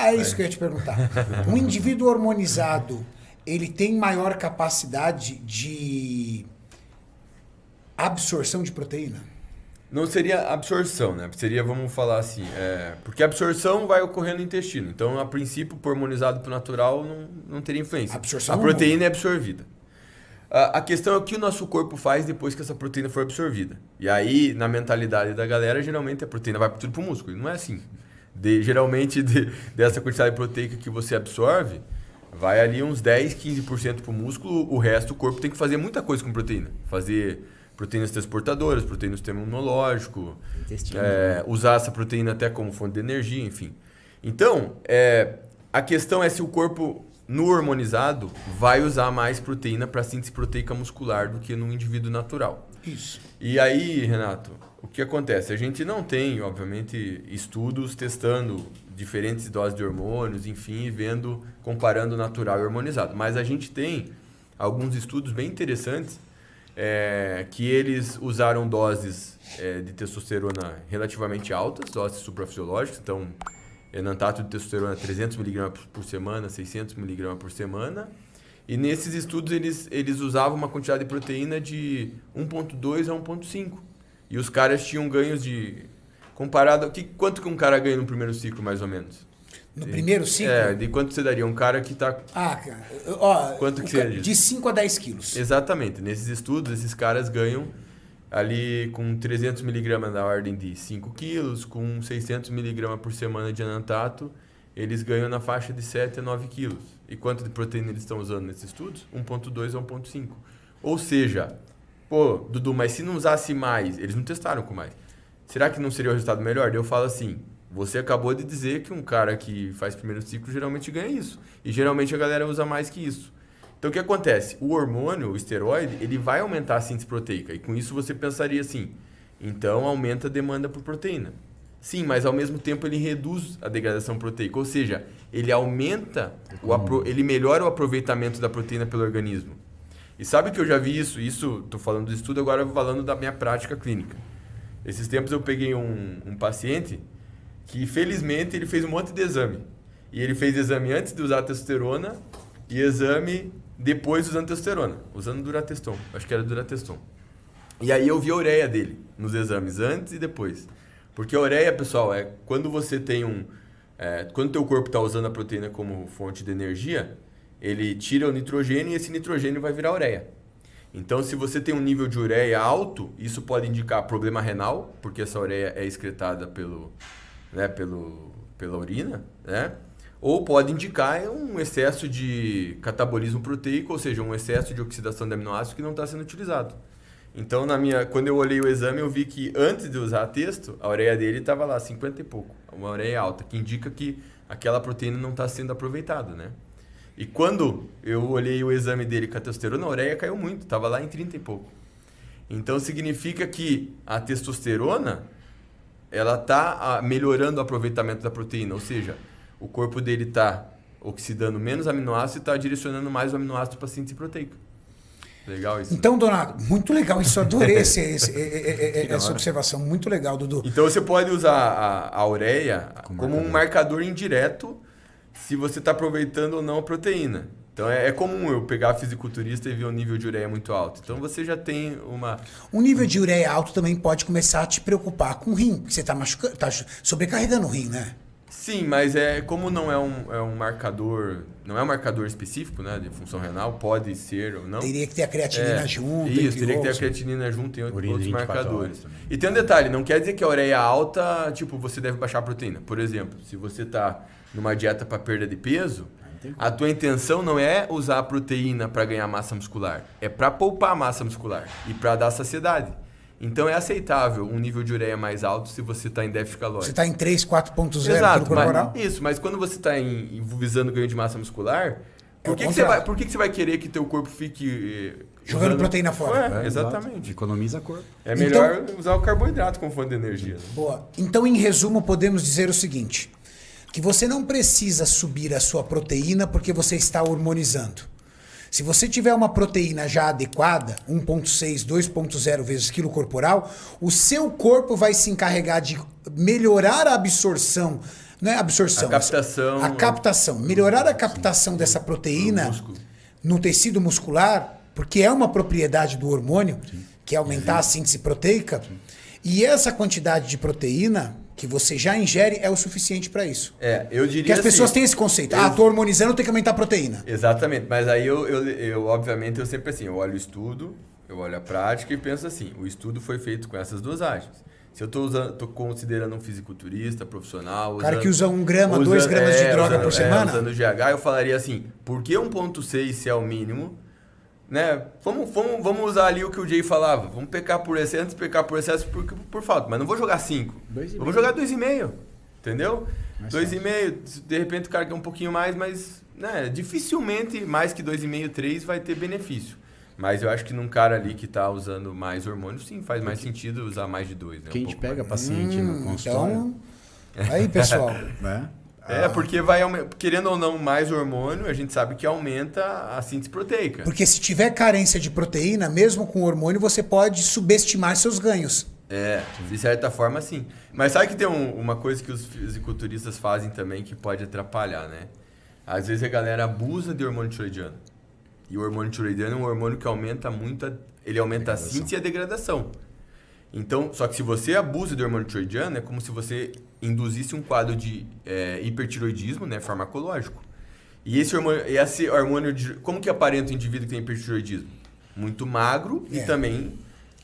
É isso que eu ia te perguntar. Um indivíduo hormonizado, ele tem maior capacidade de absorção de proteína? Não seria absorção, né? Seria, vamos falar assim, porque a absorção vai ocorrer no intestino. Então, a princípio, por hormonizado pro natural, não teria influência. Absorção a proteína é absorvida. A questão é o que o nosso corpo faz depois que essa proteína for absorvida. E aí, na mentalidade da galera, geralmente a proteína vai tudo pro músculo. E não é assim. Geralmente, dessa quantidade proteica que você absorve, vai ali uns 10, 15% pro músculo. O resto, o corpo tem que fazer muita coisa com proteína. Fazer proteínas transportadoras, proteínas do sistema imunológico, usar essa proteína até como fonte de energia, enfim. Então, a questão é se o corpo, no hormonizado, vai usar mais proteína para síntese proteica muscular do que no indivíduo natural. Isso. E aí, Renato, o que acontece? A gente não tem, obviamente, estudos testando diferentes doses de hormônios, enfim, comparando natural e hormonizado. Mas a gente tem alguns estudos bem interessantes que eles usaram doses de testosterona relativamente altas, doses suprafisiológicas, então enantato de testosterona 300 mg por semana, 600 mg por semana, e nesses estudos eles usavam uma quantidade de proteína de 1.2 a 1.5, e os caras tinham ganhos comparado, quanto que um cara ganha no primeiro ciclo, mais ou menos? No primeiro ciclo? De quanto você daria? Um cara que está... cara, ó... Quanto que seria? De 5 a 10 quilos. Exatamente. Nesses estudos, esses caras ganham ali com 300 mg da ordem de 5 quilos, com 600 mg por semana de anantato, eles ganham na faixa de 7 a 9 quilos. E quanto de proteína eles estão usando nesses estudos? 1.2 a 1.5. Ou seja, Dudu, mas se não usasse mais, eles não testaram com mais, será que não seria o resultado melhor? Daí eu falo assim... Você acabou de dizer que um cara que faz primeiro ciclo geralmente ganha isso. E geralmente a galera usa mais que isso. Então o que acontece? O hormônio, o esteroide, ele vai aumentar a síntese proteica. E com isso você pensaria assim, então aumenta a demanda por proteína. Sim, mas ao mesmo tempo ele reduz a degradação proteica. Ou seja, ele aumenta, ele melhora o aproveitamento da proteína pelo organismo. E sabe que eu já vi isso? Isso, estou falando do estudo, agora eu vou falando da minha prática clínica. Esses tempos eu peguei um paciente... que felizmente ele fez um monte de exame. E ele fez exame antes de usar a testosterona e exame depois usando testosterona, usando Durateston. Acho que era Durateston. E aí eu vi a ureia dele nos exames, antes e depois. Porque a ureia, pessoal, é quando você tem quando o teu corpo está usando a proteína como fonte de energia, ele tira o nitrogênio e esse nitrogênio vai virar ureia. Então, se você tem um nível de ureia alto, isso pode indicar problema renal, porque essa ureia é excretada pela urina, né? Ou pode indicar um excesso de catabolismo proteico, ou seja, um excesso de oxidação de aminoácidos que não está sendo utilizado. Então, quando eu olhei o exame, eu vi que antes de usar a testo, a ureia dele estava lá, 50 e pouco, uma ureia alta, que indica que aquela proteína não está sendo aproveitada, né? E quando eu olhei o exame dele com a testosterona, a ureia caiu muito, estava lá em 30 e pouco. Então, significa que a testosterona... ela está melhorando o aproveitamento da proteína, ou seja, o corpo dele está oxidando menos aminoácidos e está direcionando mais o aminoácido para a síntese proteica. Legal isso? Então, Donato, muito legal isso, adorei essa observação, muito legal, Dudu. Então você pode usar a ureia como um marcador indireto se você está aproveitando ou não a proteína. Então é comum eu pegar fisiculturista e ver um nível de ureia muito alto. Então você já tem uma... Um nível de ureia alto também pode começar a te preocupar com o rim, porque você está sobrecarregando o rim, né? Sim, mas como não é um marcador, não é um marcador específico, né, de função renal, pode ser ou não. Teria que ter a creatinina junto. Isso, teria que ter a creatinina junto em outros marcadores. E tem um detalhe, não quer dizer que a ureia alta, você deve baixar a proteína. Por exemplo, se você está numa dieta para perda de peso, a tua intenção não é usar a proteína para ganhar massa muscular, é para poupar massa muscular e para dar saciedade. Então é aceitável um nível de ureia mais alto se você está em déficit calórico. Você está em 3, 4.0 Exato, corporal? mas quando você está visando ganho de massa muscular, por que você vai querer que teu corpo fique... jogando proteína fora? Exatamente. Exato. Economiza corpo. É melhor usar o carboidrato como fonte de energia. Né? Boa. Então, em resumo, podemos dizer o seguinte, que você não precisa subir a sua proteína porque você está hormonizando. Se você tiver uma proteína já adequada, 1.6, 2.0 vezes quilo corporal, o seu corpo vai se encarregar de melhorar a absorção Não é absorção. A captação. A captação. Melhorar a captação dessa proteína músculo. no tecido muscular, porque é uma propriedade do hormônio, que é aumentar a síntese proteica. E essa quantidade de proteína que você já ingere é o suficiente para isso. Eu diria Porque as pessoas assim, têm esse conceito. Tô hormonizando, tem que aumentar a proteína. Exatamente, mas aí eu obviamente, eu sempre assim, eu olho o estudo, eu olho a prática e penso assim, o estudo foi feito com essas dosagens. Se eu tô considerando um fisiculturista profissional... O cara que usa 1 grama, 2 gramas de droga por semana? Usando GH, eu falaria assim, por que 1,6 se é o mínimo? Né? Vamos usar ali o que o Jay falava. Vamos pecar por excesso, antes de pecar por excesso por falta. Mas não vou jogar 5. Vamos jogar 2,5. Entendeu? 2,5. De repente o cara quer um pouquinho mais, mas né, dificilmente mais que 2,5, 3 vai ter benefício. Mas eu acho que num cara ali que está usando mais hormônio, sim, faz mais sentido usar mais de 2. Né? Quem a gente pega paciente no consultório... Então, aí pessoal... Porque querendo ou não, mais hormônio, a gente sabe que aumenta a síntese proteica. Porque se tiver carência de proteína, mesmo com hormônio, você pode subestimar seus ganhos. De certa forma, sim. Mas sabe que tem uma coisa que os fisiculturistas fazem também que pode atrapalhar, né? Às vezes a galera abusa de hormônio tiroidiano. E o hormônio tiroidiano é um hormônio que aumenta muito, ele aumenta a síntese e a degradação. Então, só que se você abusa de hormônio tiroidiano, é como se você induzisse um quadro de hipertiroidismo, né, farmacológico. E esse hormônio como que aparenta o indivíduo que tem hipertiroidismo? Muito magro e também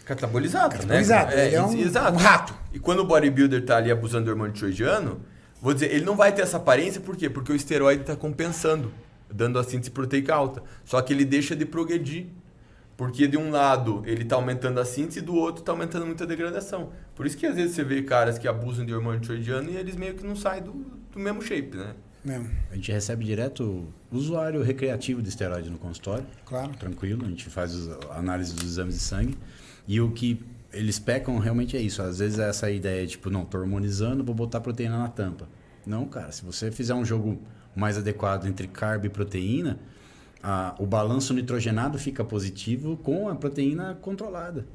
catabolizado. Catabolizado, né? ele é exato. Um rato. E quando o bodybuilder está ali abusando do hormônio tiroidiano, vou dizer, ele não vai ter essa aparência, por quê? Porque o esteroide está compensando, dando a síntese proteica alta. Só que ele deixa de progredir. Porque de um lado ele está aumentando a síntese e do outro está aumentando muito a degradação. Por isso que às vezes você vê caras que abusam de hormônio tiroidiano e eles meio que não saem do mesmo shape, né? A gente recebe direto usuário recreativo de esteroide no consultório. Claro. Tranquilo, a gente faz a análise dos exames de sangue. E o que eles pecam realmente é isso. Às vezes é essa ideia, tipo, não, tô hormonizando, vou botar proteína na tampa. Não, cara, se você fizer um jogo mais adequado entre carbo e proteína... o balanço nitrogenado fica positivo com a proteína controlada.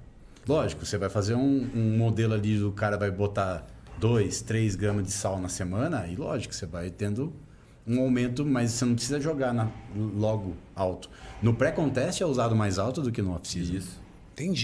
Lógico, você vai fazer um modelo ali, o cara vai botar 2, 3 gramas de sal na semana, e lógico, você vai tendo um aumento, mas você não precisa jogar logo alto. No pré-contest é usado mais alto do que no off-season. Isso. Entendi.